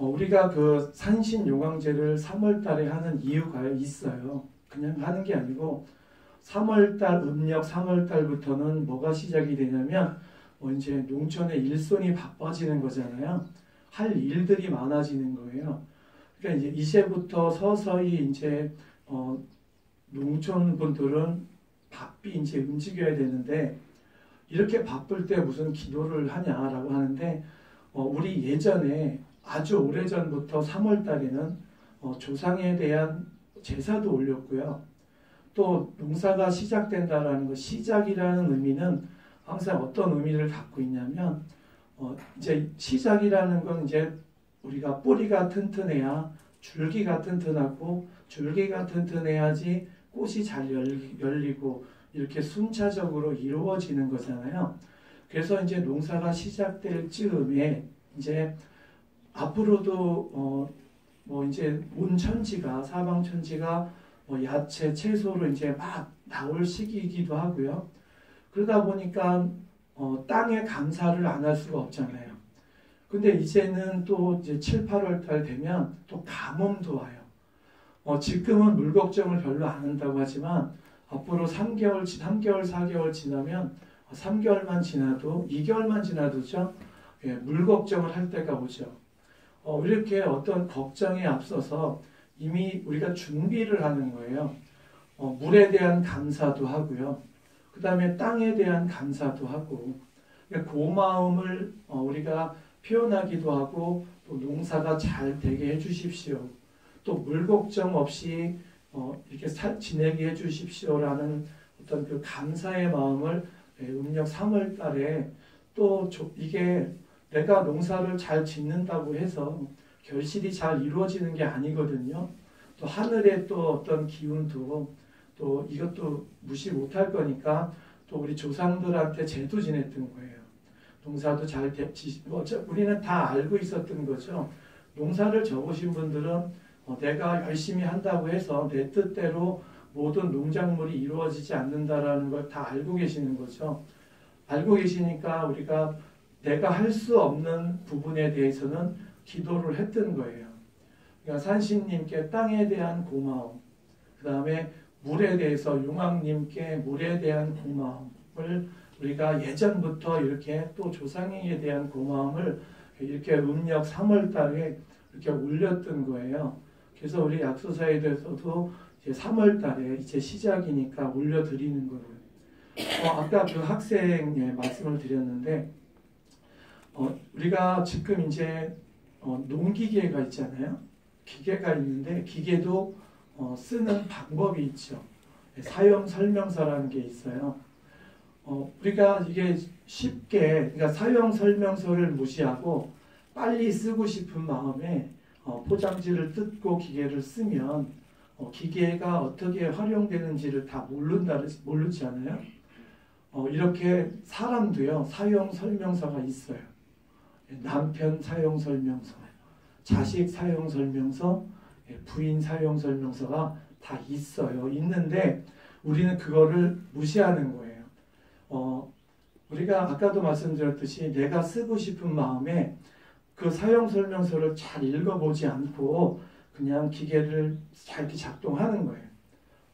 우리가 그 산신용왕제를 3월 달에 하는 이유가 있어요. 그냥 하는 게 아니고 3월 달 음력 3월 달부터는 뭐가 시작이 되냐면 이제 농촌의 일손이 바빠지는 거잖아요. 할 일들이 많아지는 거예요. 그러니까 이제 이제부터 서서히 이제 농촌 분들은 바삐 이제 움직여야 되는데 이렇게 바쁠 때 무슨 기도를 하냐라고 하는데 우리 예전에 아주 오래전부터 3월 달에는 조상에 대한 제사도 올렸고요. 또 농사가 시작된다라는 것, 시작이라는 의미는 항상 어떤 의미를 갖고 있냐면 이제 시작이라는 건 이제 우리가 뿌리가 튼튼해야 줄기가 튼튼하고 줄기가 튼튼해야지 꽃이 잘 열리고 이렇게 순차적으로 이루어지는 거잖아요. 그래서 이제 농사가 시작될 즈음에 이제 앞으로도 뭐 이제 온 천지가 사방 천지가 야채 채소로 이제 막 나올 시기이기도 하고요. 그러다 보니까 땅에 감사를 안 할 수가 없잖아요. 근데 이제는 또 이제 7, 8월 달 되면 또 가뭄도 와요. 지금은 물 걱정을 별로 안 한다고 하지만 앞으로 3개월, 4개월 지나면 3개월만 지나도 2개월만 지나도죠. 예, 물 걱정을 할 때가 오죠. 이렇게 어떤 걱정에 앞서서 이미 우리가 준비를 하는 거예요. 물에 대한 감사도 하고요. 그 다음에 땅에 대한 감사도 하고 그러니까 고마움을 우리가 표현하기도 하고 또 농사가 잘 되게 해주십시오. 또 물 걱정 없이 이렇게 지내게 해주십시오라는 어떤 그 감사의 마음을 음력 3월 달에 또 이게 내가 농사를 잘 짓는다고 해서 결실이 잘 이루어지는 게 아니거든요. 또 하늘의 또 어떤 기운도 또 이것도 무시 못할 거니까 또 우리 조상들한테 제도 지냈던 거예요. 농사도 잘 우리는 다 알고 있었던 거죠. 농사를 접으신 분들은 내가 열심히 한다고 해서 내 뜻대로 모든 농작물이 이루어지지 않는다라는 걸 다 알고 계시는 거죠. 알고 계시니까 우리가 내가 할 수 없는 부분에 대해서는 기도를 했던 거예요. 그러니까 산신님께 땅에 대한 고마움, 그 다음에 물에 대해서 용왕님께 물에 대한 고마움을 우리가 예전부터 이렇게 또 조상에 대한 고마움을 이렇게 음력 3월 달에 이렇게 올렸던 거예요. 그래서 우리 약소사에 대해서도 이제 3월 달에 이제 시작이니까 올려드리는 거예요. 아까 그 학생의 말씀을 드렸는데 우리가 지금 이제 농기계가 있잖아요. 기계가 있는데 기계도 쓰는 방법이 있죠. 사용 설명서라는 게 있어요. 우리가 이게 쉽게 그러니까 사용 설명서를 무시하고 빨리 쓰고 싶은 마음에 포장지를 뜯고 기계를 쓰면 기계가 어떻게 활용되는지를 다 모르잖아요. 이렇게 사람도요 사용 설명서가 있어요. 남편 사용 설명서, 자식 사용 설명서, 부인 사용 설명서가 다 있어요. 있는데 우리는 그거를 무시하는 거예요. 우리가 아까도 말씀드렸듯이 내가 쓰고 싶은 마음에 그 사용 설명서를 잘 읽어보지 않고 그냥 기계를 잘 이렇게 작동하는 거예요.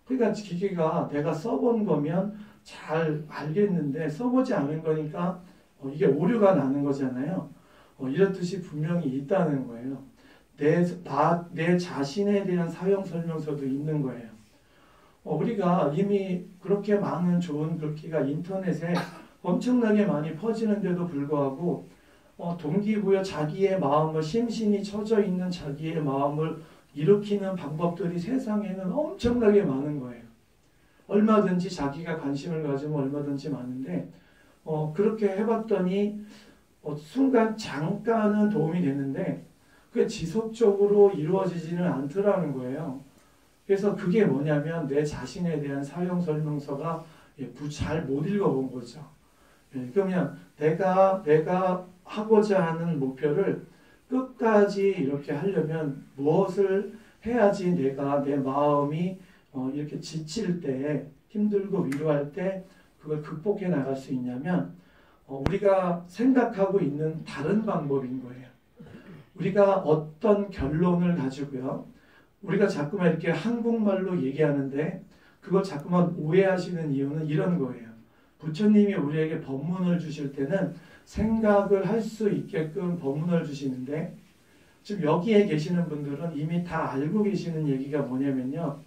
그러니까 기계가 내가 써본 거면 잘 알겠는데 써보지 않은 거니까 이게 오류가 나는 거잖아요. 이렇듯이 분명히 있다는 거예요. 내 자신에 대한 사용 설명서도 있는 거예요. 우리가 이미 그렇게 많은 좋은 글귀가 인터넷에 엄청나게 많이 퍼지는데도 불구하고 동기부여 자기의 마음을 심신이 처져 있는 자기의 마음을 일으키는 방법들이 세상에는 엄청나게 많은 거예요. 얼마든지 자기가 관심을 가지면 얼마든지 많은데 그렇게 해봤더니 순간 잠깐은 도움이 되는데 그게 지속적으로 이루어지지는 않더라는 거예요. 그래서 그게 뭐냐면 내 자신에 대한 사용 설명서가 잘 못 읽어본 거죠. 그러면 내가 하고자 하는 목표를 끝까지 이렇게 하려면 무엇을 해야지 내 마음이 이렇게 지칠 때 힘들고 위로할 때 그걸 극복해 나갈 수 있냐면 우리가 생각하고 있는 다른 방법인 거예요. 우리가 어떤 결론을 가지고요. 우리가 자꾸만 이렇게 한국말로 얘기하는데 그걸 자꾸만 오해하시는 이유는 이런 거예요. 부처님이 우리에게 법문을 주실 때는 생각을 할 수 있게끔 법문을 주시는데 지금 여기에 계시는 분들은 이미 다 알고 계시는 얘기가 뭐냐면요.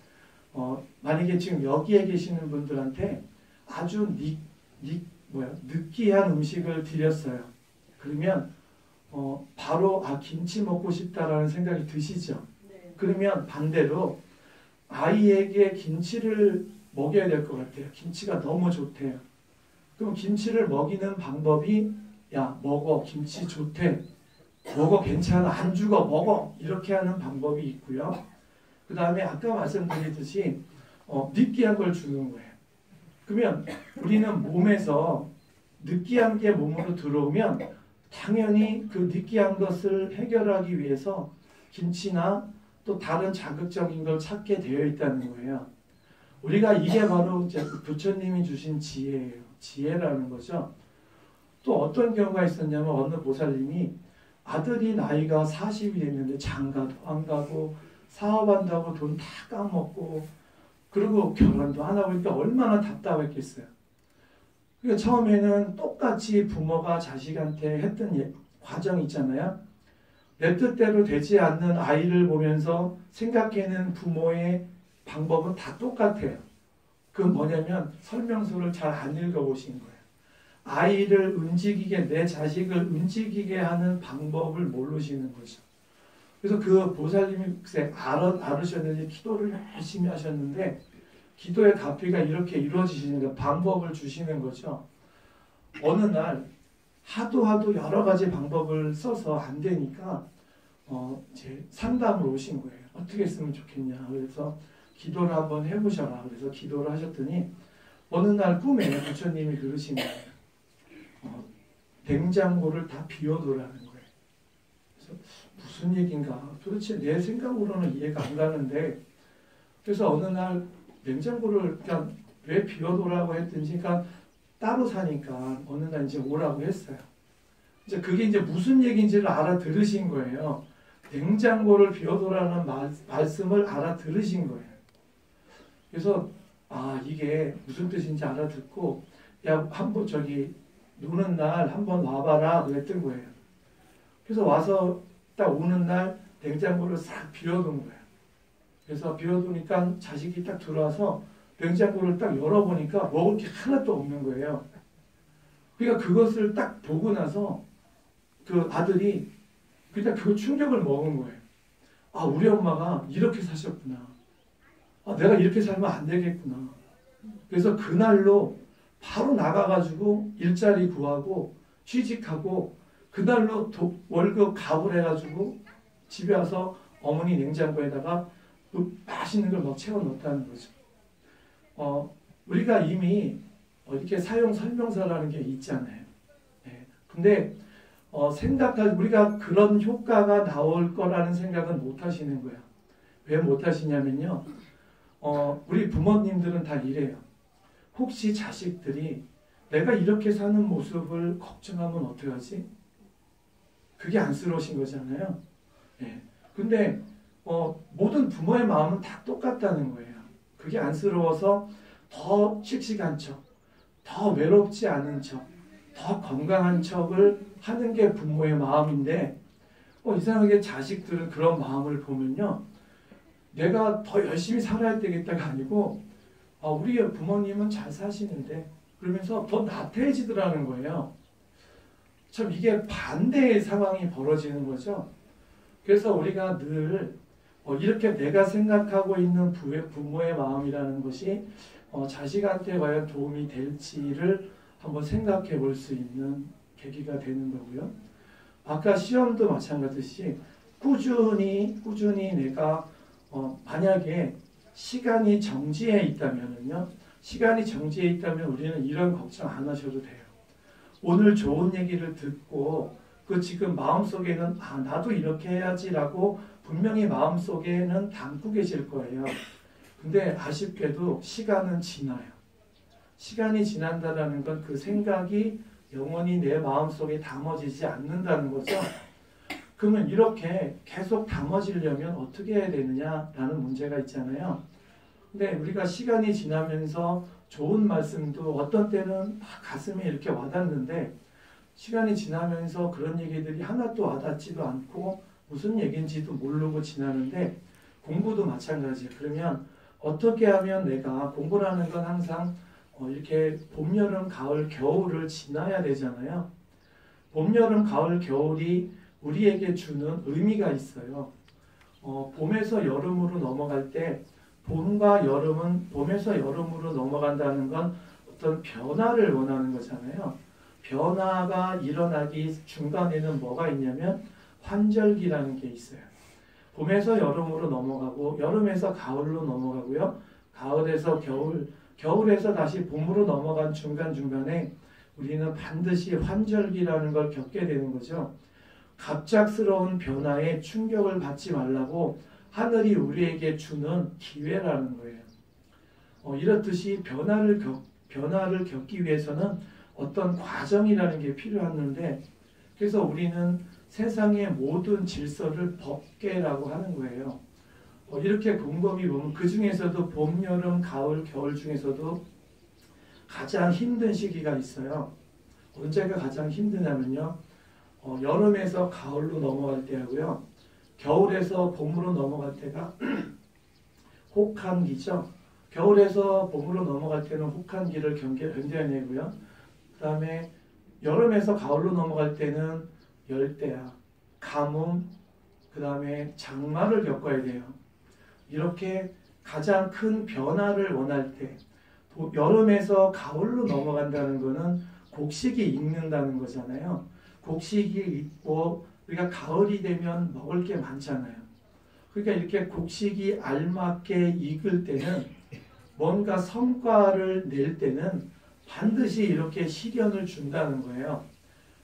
만약에 지금 여기에 계시는 분들한테 아주 느끼한 음식을 드렸어요. 그러면 바로 김치 먹고 싶다라는 생각이 드시죠. 네. 그러면 반대로 아이에게 김치를 먹여야 될 것 같아요. 김치가 너무 좋대요. 그럼 김치를 먹이는 방법이 야 먹어 김치 좋대. 먹어 괜찮아 안 죽어 먹어 이렇게 하는 방법이 있고요. 그 다음에 아까 말씀드리듯이 느끼한 걸 주는 거예요. 그러면 우리는 몸에서 느끼한 게 몸으로 들어오면 당연히 그 느끼한 것을 해결하기 위해서 김치나 또 다른 자극적인 걸 찾게 되어 있다는 거예요. 우리가 이게 바로 이제 부처님이 주신 지혜예요. 지혜라는 거죠. 또 어떤 경우가 있었냐면 어느 보살님이 아들이 나이가 40이 됐는데 장가도 안 가고 사업한다고 돈 다 까먹고 그리고 결혼도 안 하고 그러니까 얼마나 답답했겠어요. 그러니까 처음에는 똑같이 부모가 자식한테 했던 과정이 있잖아요. 내 뜻대로 되지 않는 아이를 보면서 생각해낸 부모의 방법은 다 똑같아요. 그건 뭐냐면 설명서를 잘 안 읽어보신 거예요. 아이를 움직이게 내 자식을 움직이게 하는 방법을 모르시는 거죠. 그래서 그 보살님이 글쎄 알으셨는지 기도를 열심히 하셨는데 기도의 답비가 이렇게 이루어지시는 방법을 주시는 거죠. 어느 날 하도 여러 가지 방법을 써서 안 되니까 제 상담을 오신 거예요. 어떻게 쓰면 좋겠냐. 그래서 기도를 한번 해보셔라. 그래서 기도를 하셨더니 어느 날 꿈에 부처님이 그러신 거예요. 냉장고를 다 비워두라는 거예요. 그래서 무슨 얘기인가? 도대체 내 생각으로는 이해가 안 가는데 그래서 어느 날 냉장고를 그냥 왜 비워두라고 했든지 그러니까 따로 사니까 어느 날 이제 오라고 했어요. 이제 그게 이제 무슨 얘기인지를 알아들으신 거예요. 냉장고를 비워두라는 말씀을 알아들으신 거예요. 그래서 이게 무슨 뜻인지 알아듣고 야 한번 노는 날 한번 와봐라 그랬던 거예요. 그래서 와서 딱 오는 날 냉장고를 싹 비워둔 거예요. 그래서 비워두니까 자식이 딱 들어와서 냉장고를 딱 열어보니까 먹을 게 하나도 없는 거예요. 그러니까 그것을 딱 보고 나서 그 아들이 그냥 그 충격을 먹은 거예요. 우리 엄마가 이렇게 사셨구나. 내가 이렇게 살면 안 되겠구나. 그래서 그날로 바로 나가가지고 일자리 구하고 취직하고 그날로 월급 가불 해가지고 집에 와서 어머니 냉장고에다가 맛있는 걸 막 채워 넣었다는 거죠. 우리가 이미 이렇게 사용 설명서라는 게 있잖아요. 네. 근데 우리가 그런 효과가 나올 거라는 생각은 못 하시는 거야. 왜 못 하시냐면요. 우리 부모님들은 다 이래요. 혹시 자식들이 내가 이렇게 사는 모습을 걱정하면 어떡하지? 그게 안쓰러우신 거잖아요. 예. 근데 모든 부모의 마음은 다 똑같다는 거예요. 그게 안쓰러워서 더 씩씩한 척, 더 외롭지 않은 척, 더 건강한 척을 하는 게 부모의 마음인데 이상하게 자식들은 그런 마음을 보면요. 내가 더 열심히 살아야 되겠다가 아니고 우리 부모님은 잘 사시는데 그러면서 더 나태해지더라는 거예요. 참 이게 반대의 상황이 벌어지는 거죠. 그래서 우리가 늘 이렇게 내가 생각하고 있는 부모의 마음이라는 것이 자식한테 과연 도움이 될지를 한번 생각해 볼 수 있는 계기가 되는 거고요. 아까 시험도 마찬가지시 꾸준히 내가 만약에 시간이 정지해 있다면은요. 시간이 정지해 있다면 우리는 이런 걱정 안 하셔도 돼요. 오늘 좋은 얘기를 듣고 그 지금 마음속에는 나도 이렇게 해야지라고 분명히 마음속에는 담고 계실 거예요. 근데 아쉽게도 시간은 지나요. 시간이 지난다는 건 그 생각이 영원히 내 마음속에 담아지지 않는다는 거죠. 그러면 이렇게 계속 담아지려면 어떻게 해야 되느냐라는 문제가 있잖아요. 근데 우리가 시간이 지나면서 좋은 말씀도 어떤 때는 가슴에 이렇게 와닿는데 시간이 지나면서 그런 얘기들이 하나도 와닿지도 않고 무슨 얘기인지도 모르고 지나는데 공부도 마찬가지예요. 그러면 어떻게 하면 내가 공부라는 건 항상 이렇게 봄, 여름, 가을, 겨울을 지나야 되잖아요. 봄, 여름, 가을, 겨울이 우리에게 주는 의미가 있어요. 봄에서 여름으로 넘어갈 때 봄과 여름은 봄에서 여름으로 넘어간다는 건 어떤 변화를 원하는 거잖아요. 변화가 일어나기 중간에는 뭐가 있냐면 환절기라는 게 있어요. 봄에서 여름으로 넘어가고 여름에서 가을로 넘어가고요. 가을에서 겨울, 겨울에서 다시 봄으로 넘어간 중간중간에 우리는 반드시 환절기라는 걸 겪게 되는 거죠. 갑작스러운 변화에 충격을 받지 말라고 하늘이 우리에게 주는 기회라는 거예요. 이렇듯이 변화를 겪기 위해서는 어떤 과정이라는 게 필요한데 그래서 우리는 세상의 모든 질서를 법계라고 하는 거예요. 이렇게 곰곰이 보면 그 중에서도 봄, 여름, 가을, 겨울 중에서도 가장 힘든 시기가 있어요. 언제가 가장 힘드냐면요. 여름에서 가을로 넘어갈 때하고요. 겨울에서 봄으로 넘어갈 때가 혹한기죠. 겨울에서 봄으로 넘어갈 때는 혹한기를 견뎌내고요. 그 다음에 여름에서 가을로 넘어갈 때는 열대야, 가뭄, 그 다음에 장마를 겪어야 돼요. 이렇게 가장 큰 변화를 원할 때 여름에서 가을로 넘어간다는 것은 곡식이 익는다는 거잖아요. 곡식이 익고 우리가 가을이 되면 먹을 게 많잖아요. 그러니까 이렇게 곡식이 알맞게 익을 때는 뭔가 성과를 낼 때는 반드시 이렇게 시련을 준다는 거예요.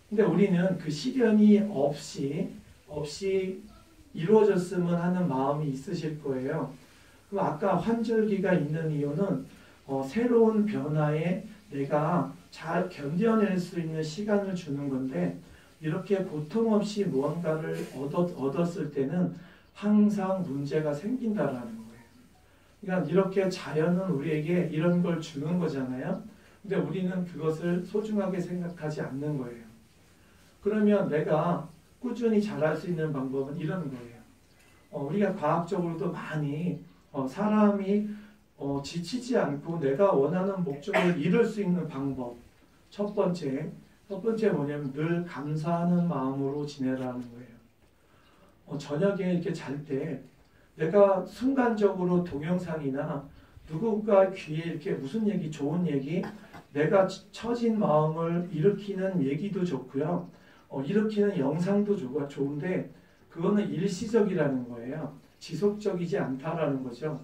근데 우리는 그 시련이 없이 이루어졌으면 하는 마음이 있으실 거예요. 그럼 아까 환절기가 있는 이유는 새로운 변화에 내가 잘 견뎌낼 수 있는 시간을 주는 건데 이렇게 고통 없이 무언가를 얻었을 때는 항상 문제가 생긴다라는 거예요. 그러니까 이렇게 자연은 우리에게 이런 걸 주는 거잖아요. 근데 우리는 그것을 소중하게 생각하지 않는 거예요. 그러면 내가 꾸준히 잘할 수 있는 방법은 이런 거예요. 우리가 과학적으로도 많이 사람이 지치지 않고 내가 원하는 목적을 이룰 수 있는 방법. 첫 번째 뭐냐면 늘 감사하는 마음으로 지내라는 거예요. 저녁에 이렇게 잘 때 내가 순간적으로 동영상이나 누군가 귀에 이렇게 무슨 얘기, 좋은 얘기, 내가 처진 마음을 일으키는 얘기도 좋고요. 일으키는 영상도 좋은데 그거는 일시적이라는 거예요. 지속적이지 않다라는 거죠.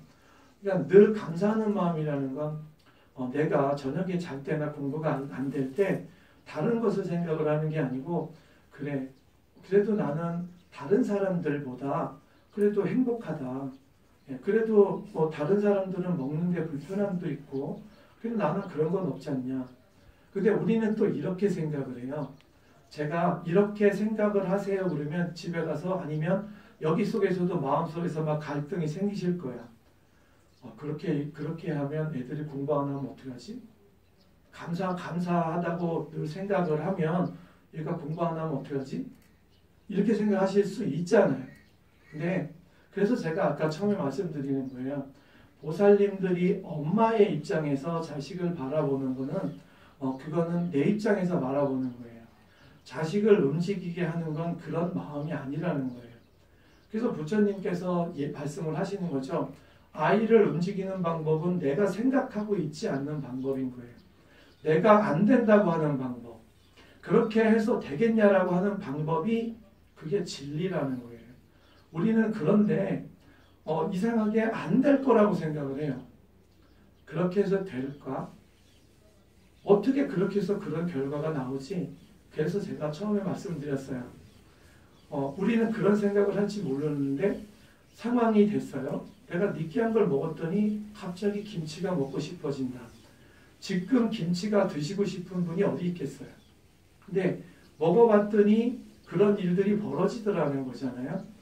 그러니까 늘 감사하는 마음이라는 건 내가 저녁에 잘 때나 공부가 안 될 때 다른 것을 생각을 하는 게 아니고 그래 그래도 나는 다른 사람들보다 그래도 행복하다. 그래도 뭐 다른 사람들은 먹는데 불편함도 있고 그래도 나는 그런 건 없지 않냐. 근데 우리는 또 이렇게 생각을 해요. 제가 이렇게 생각을 하세요 그러면 집에 가서 아니면 여기 속에서도 마음속에서 막 갈등이 생기실 거야. 그렇게 하면 애들이 공부 안 하면 어떻게 하지? 감사하다고 늘 생각을 하면 얘가 공부 안 하면 어떻게 하지? 이렇게 생각하실 수 있잖아요. 근데 그래서 제가 아까 처음에 말씀드리는 거예요. 보살님들이 엄마의 입장에서 자식을 바라보는 거는 그거는 내 입장에서 바라보는 거예요. 자식을 움직이게 하는 건 그런 마음이 아니라는 거예요. 그래서 부처님께서 말씀을 하시는 거죠. 아이를 움직이는 방법은 내가 생각하고 있지 않는 방법인 거예요. 내가 안 된다고 하는 방법. 그렇게 해서 되겠냐라고 하는 방법이 그게 진리라는 거예요. 우리는 그런데 이상하게 안 될 거라고 생각을 해요. 그렇게 해서 될까? 어떻게 그렇게 해서 그런 결과가 나오지? 그래서 제가 처음에 말씀드렸어요. 우리는 그런 생각을 할지 몰랐는데 상황이 됐어요. 내가 느끼한 걸 먹었더니 갑자기 김치가 먹고 싶어진다. 지금 김치가 드시고 싶은 분이 어디 있겠어요? 근데 먹어봤더니 그런 일들이 벌어지더라는 거잖아요.